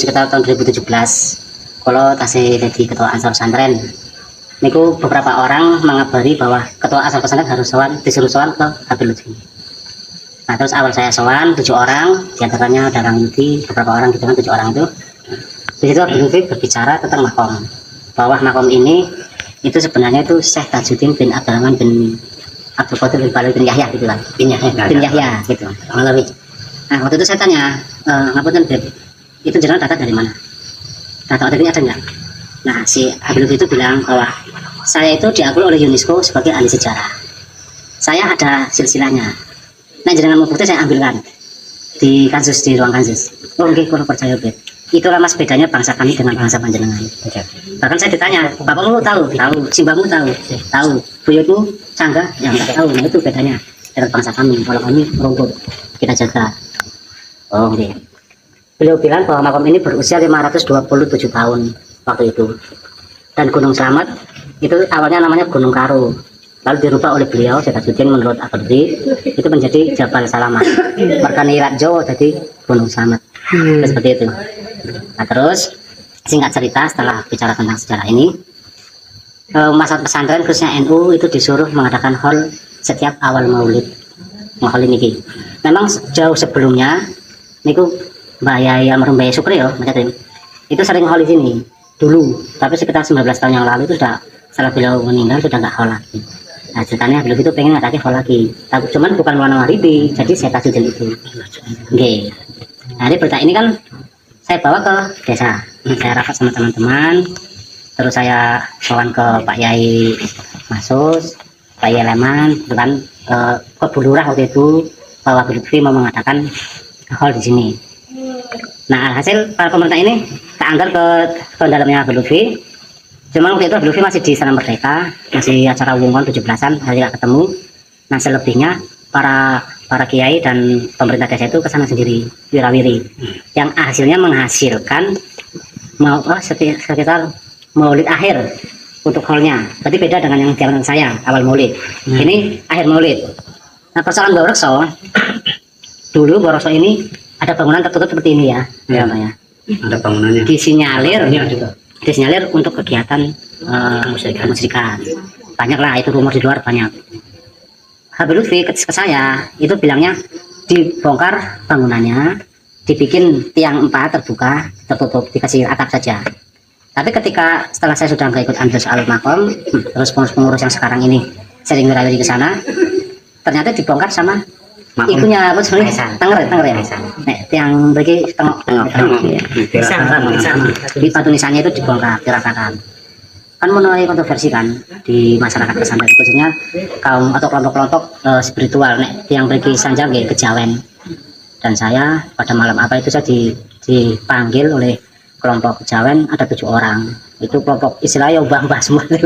sekitar tahun 2017 kalau tasih jadi ketua Ansor Pesantren. Niku beberapa orang mengabari bahwa ketua Ansor Pesantren harus disuruh sowan ke Habib Lutfi. Nah terus awal saya sowan 7 orang, diantaranya ada orang Yudi, beberapa orang gitu kan 7 orang itu. Di situ Habib Lutfi berbicara tentang makom, bahwa makom ini itu sebenarnya itu Syekh Tajuddin bin Abdurrahman bin Abdul Qadir bin Balil bin Yahya gitu kan, bin Yahya gitu. Nah waktu itu saya tanya, ngapunten Beb, itu jenengan data dari mana? Data OTP ada enggak? Nah si Habib itu bilang bahwa saya itu diakui oleh UNESCO sebagai ahli sejarah. Saya ada silsilahnya. Nah jenengan mau bukti saya ambilkan di kansus, di ruang kansus. Oh oke, kalau percaya Beb. Itulah mas bedanya bangsa kami dengan bangsa panjenengan. Bahkan saya ditanya, bapakmu tahu? Tahu. Simbahmu tahu? Tahu. Buyutmu canggah? Ya enggak tahu. Nah itu bedanya dengan bangsa kami. Kalau kami merumput, kita jaga. Oh oke. Beliau bilang bahwa makam ini berusia 527 tahun waktu itu. Dan Gunung Slamet itu awalnya namanya Gunung Karo. Lalu dirubah oleh beliau, Syekh Tajuddin menurut Abdi, itu menjadi Jabal Salamat. Merkani Rajo jadi Gunung Slamet. Seperti itu. Nah terus singkat cerita setelah bicara tentang sejarah ini, masyarakat pesantren khususnya NU itu disuruh mengadakan haul setiap awal maulid. Maulid ini. Memang jauh sebelumnya niku Mbak Yai almarhum Mbak Yai Sukri ya, itu sering haul di sini dulu, tapi sekitar 19 tahun yang lalu itu sudah setelah beliau meninggal sudah nggak haul lagi. Nah ceritanya beliau itu pengen ngadaki haul lagi, tapi cuman bukan Maulana Maribi, jadi saya Tajuddin itu. Oke. Nah berita ini kan saya bawa ke desa, saya rapat sama teman-teman, terus saya sowan ke Pak Yai Masus, Pak Yai Leman, kan ke Bulurah waktu itu bahwa Lutfi mau mengadakan haul di sini. Nah alhasil para pemerintah ini tak anggar ke dalamnya Lutfi. Cuman waktu itu Lutfi masih di Sana Merdeka, masih acara umum 17-an, hari gak ketemu. Nah selebihnya para kiai dan pemerintah desa itu ke sana sendiri, wirawiri, yang hasilnya menghasilkan sekitar maulid akhir untuk haulnya. Berarti beda dengan yang zaman saya awal maulid. Ini akhir maulid. Nah persoalan Borokso, dulu Borokso ini ada bangunan tertutup seperti ini ya, namanya. Ada bangunannya. Disinyalir untuk kegiatan kemusyrikan. Banyak lah itu rumor di luar banyak. Habib Lutfi ke saya itu bilangnya dibongkar bangunannya, dibikin tiang 4 terbuka, tertutup, dikasih atap saja. Tapi ketika setelah saya sudah nggak ikut Andres Al Makom, terus pengurus yang sekarang ini sering wirawiri ke sana, ternyata dibongkar sama ikunya apa sebenarnya Tenger ya. Nek tiang bagi tengok di batu nisannya itu dibongkar, diratakan. Kan menuai kontroversi kan di masyarakat pesantren, khususnya kaum atau kelompok-kelompok spiritual. Nek tiang bagi sanjang ya kejawen. Dan saya pada malam apa itu saya dipanggil oleh kelompok kejawen, ada 7 orang. Itu kelompok istilahnya ubah-ubah semua itu.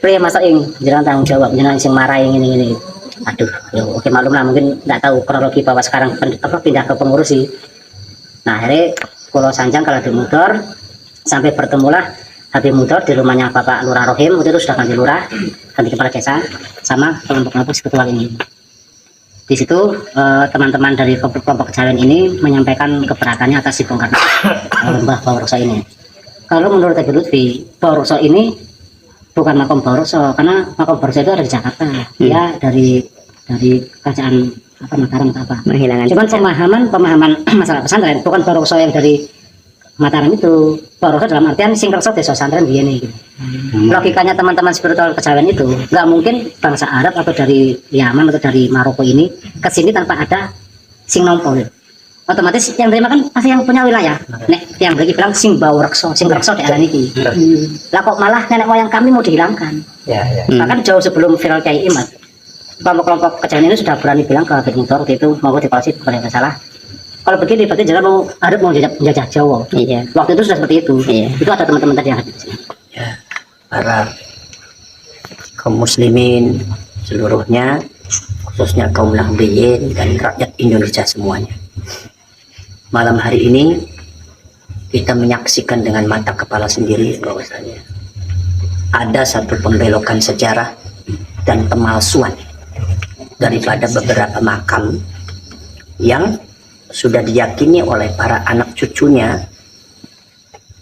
Pria masa ing jangan tanggung jawab, jangan sing marah yang ini. Aduh, ya oke malum lah, mungkin nggak tahu kronologi bahwa sekarang pindah ke pengurus sih. Nah akhirnya Pulau Sanjang kalau di Mudor sampai bertemulah Habib Mudor di rumahnya Bapak Lurah Rohim. Waktu itu sudah ganti lurah, ganti kepala desa, sama kelompok-kelompok spiritual ini. Di situ teman-teman dari kelompok kejawen ini menyampaikan keberatannya atas dibongkar Mbah Borokso ini. Kalau menurut Habib Lutfi, Borokso ini bukan makom Borokso, karena makom Borokso itu ada di Jakarta. Ya dari kerajaan apa Mataram atau apa. Cuman pemahaman masalah pesantren bukan Borokso yang dari Mataram itu. Borokso dalam artian sing kerso desa pesantren biyen iki. Logikanya teman-teman spiritual kejawen itu nggak mungkin bangsa Arab atau dari Yaman atau dari Maroko ini ke sini tanpa ada sing nompo. Otomatis yang terima kan pasti yang punya wilayah. Nek yang bagi bilang sing Borokso, sing kerso daerah niki. Lah kok malah nenek moyang kami mau dihilangkan. Bahkan jauh sebelum viral Kiai Imad, kelompok kejawen ini sudah berani bilang ke Habib Mudor waktu itu, mau dipolisi bukan yang salah. Kalau begini berarti jangan mau Arab mau jajah Jawa. Waktu itu sudah seperti itu. Itu ada teman-teman tadi yang hadir. Ya, para kaum muslimin seluruhnya, khususnya kaum Nahdiyin dan rakyat Indonesia semuanya. Malam hari ini kita menyaksikan dengan mata kepala sendiri bahwasanya ada satu pembelokan sejarah dan pemalsuan daripada beberapa makam yang sudah diyakini oleh para anak cucunya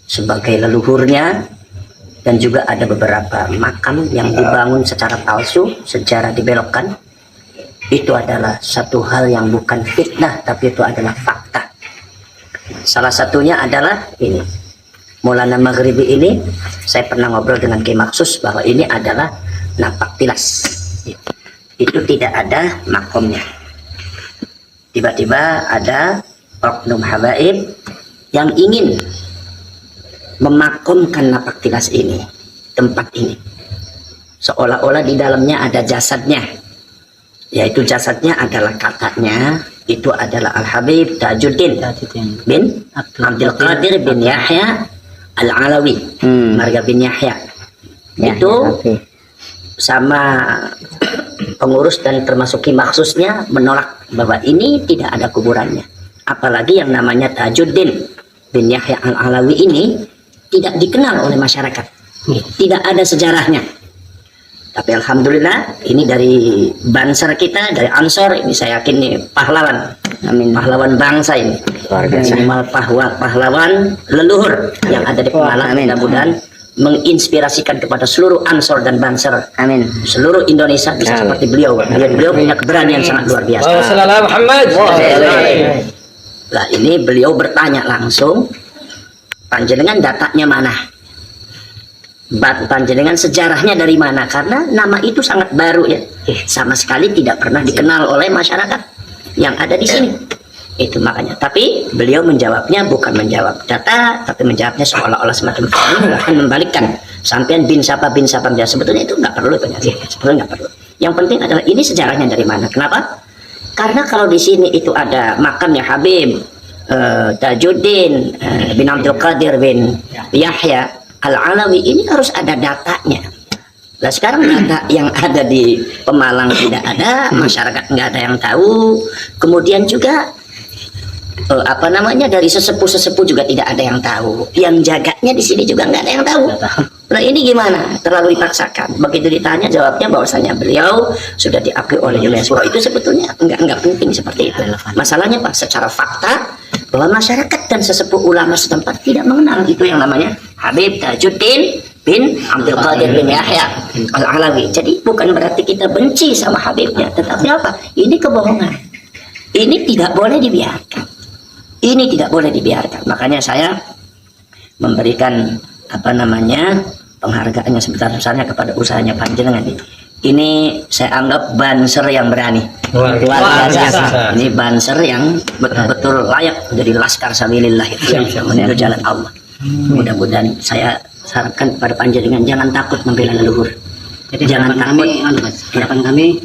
sebagai leluhurnya, dan juga ada beberapa makam yang dibangun secara palsu, sejarah dibelokkan. Itu adalah satu hal yang bukan fitnah, tapi itu adalah fakta. Salah satunya adalah ini, Maulana Maghribi ini, saya pernah ngobrol dengan Kiai Maksus bahwa ini adalah napak tilas, itu tidak ada makomnya. Tiba-tiba ada oknum habaib yang ingin memakomkan napak tilas ini, tempat ini, seolah-olah di dalamnya ada jasadnya, yaitu jasadnya adalah katanya itu adalah Al-Habib Tajuddin bin Abdul Qadir bin Yahya Al-Alawi, Marga bin Yahya. Itu sama pengurus dan termasuk maksusnya menolak bahwa ini tidak ada kuburannya. Apalagi yang namanya Tajuddin bin Yahya Al-Alawi ini tidak dikenal oleh masyarakat, tidak ada sejarahnya. Tapi alhamdulillah ini dari Banser kita, dari Ansor, ini saya yakin nih pahlawan, amin, pahlawan bangsa ini, minimal pahlawan leluhur yang ada di Pemalang. Mudah-mudahan menginspirasikan kepada seluruh Ansor dan Banser, amin, seluruh Indonesia bisa seperti beliau. Beliau punya keberanian sangat luar biasa. Nah, ini beliau bertanya langsung, panjenengan datanya mana? Panjenengan sejarahnya dari mana? Karena nama itu sangat baru ya, sama sekali tidak pernah dikenal oleh masyarakat yang ada di sini. Itu makanya. Tapi beliau menjawabnya bukan menjawab data, tapi menjawabnya seolah-olah semacam kami akan membalikkan. Sampean bin siapa ya, sebetulnya itu nggak perlu penjelasan. Sebetulnya nggak perlu. Yang penting adalah ini sejarahnya dari mana? Kenapa? Karena kalau di sini itu ada makamnya Habib Tajuddin bin Abdul Qadir bin Yahya Al-Alawi, ini harus ada datanya. Nah sekarang data yang ada di Pemalang tidak ada, masyarakat nggak ada yang tahu. Kemudian juga dari sesepuh-sesepuh juga tidak ada yang tahu. Yang jaganya di sini juga nggak ada yang tahu. Nah ini gimana? Terlalu dipaksakan. Begitu ditanya jawabnya bahwasanya beliau sudah diakui oleh UNESCO. Itu sebetulnya nggak penting seperti itu. Masalahnya Pak, secara fakta bahwa masyarakat dan sesepuh ulama setempat tidak mengenal itu yang namanya Habib Tajuddin bin Abdul Qadir bin Yahya Al-Alawi. Jadi bukan berarti kita benci sama Habibnya, tetapi apa? Ini kebohongan. Ini tidak boleh dibiarkan. Ini tidak boleh dibiarkan. Makanya saya memberikan penghargaannya sebesar-besarnya kepada usahanya panjenengan ini. Ini saya anggap Banser yang berani. Luar biasa. Ini Banser yang betul-betul layak menjadi laskar sabilillah itu menuju jalan Allah. Mudah-mudahan saya sarankan kepada panjenengan jangan takut membela leluhur. Jadi jangan takut. Harapan kami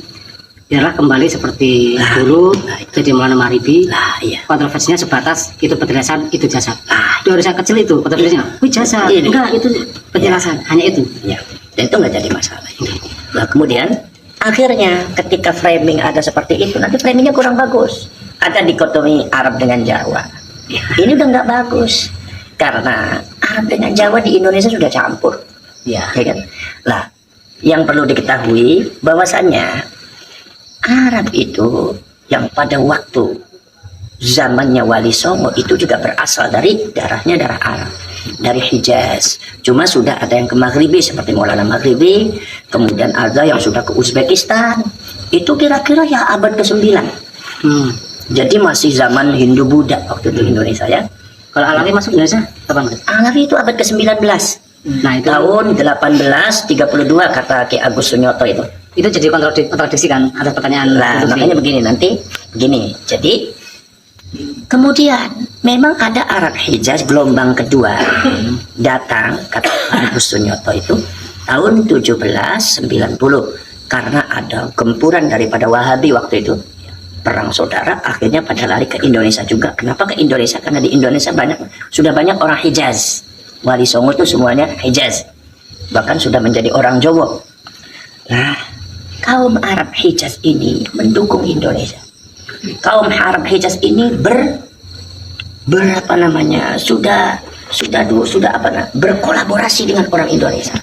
biarlah kembali seperti dulu, jadi Maulana Maghribi. Iya. Kontroversinya sebatas itu penjelasan, itu jasad. Itu harusnya kecil itu kontroversinya. Wih jasad. Enggak, itu penjelasan, hanya itu. Ya. Dan itu nggak jadi masalah. Nah kemudian akhirnya ketika framing ada seperti itu, nanti framingnya kurang bagus. Ada dikotomi Arab dengan Jawa. Ini udah nggak bagus karena Arab dengan Jawa di Indonesia sudah campur. Ya kan? Lah, yang perlu diketahui bahwasannya Arab itu yang pada waktu zamannya Wali Songo itu juga berasal dari darah Arab, dari Hijaz. Cuma sudah ada yang ke Maghribi seperti Maulana Maghribi, kemudian ada yang sudah ke Uzbekistan. Itu kira-kira ya abad ke-9. Jadi masih zaman Hindu-Buddha waktu itu Indonesia ya. Kalau Alawi masuk Indonesia kapan? Alawi itu abad ke-19. Nah, itu tahun 1832 kata Ki Agus Sunyoto itu. Itu jadi kontradiksi kan atas pertanyaan. Nah, makanya begini begini. Jadi kemudian memang ada Arab Hijaz gelombang kedua datang kata Agus Sunyoto itu tahun 1790 karena ada gempuran daripada Wahabi waktu itu, perang saudara, akhirnya pada lari ke Indonesia juga. Kenapa ke Indonesia? Karena di Indonesia sudah banyak orang Hijaz. Wali Songo itu semuanya Hijaz, bahkan sudah menjadi orang Jawa. Nah, kaum Arab Hijaz ini mendukung Indonesia. Kaum Arab Hijaz ini berkolaborasi dengan orang Indonesia.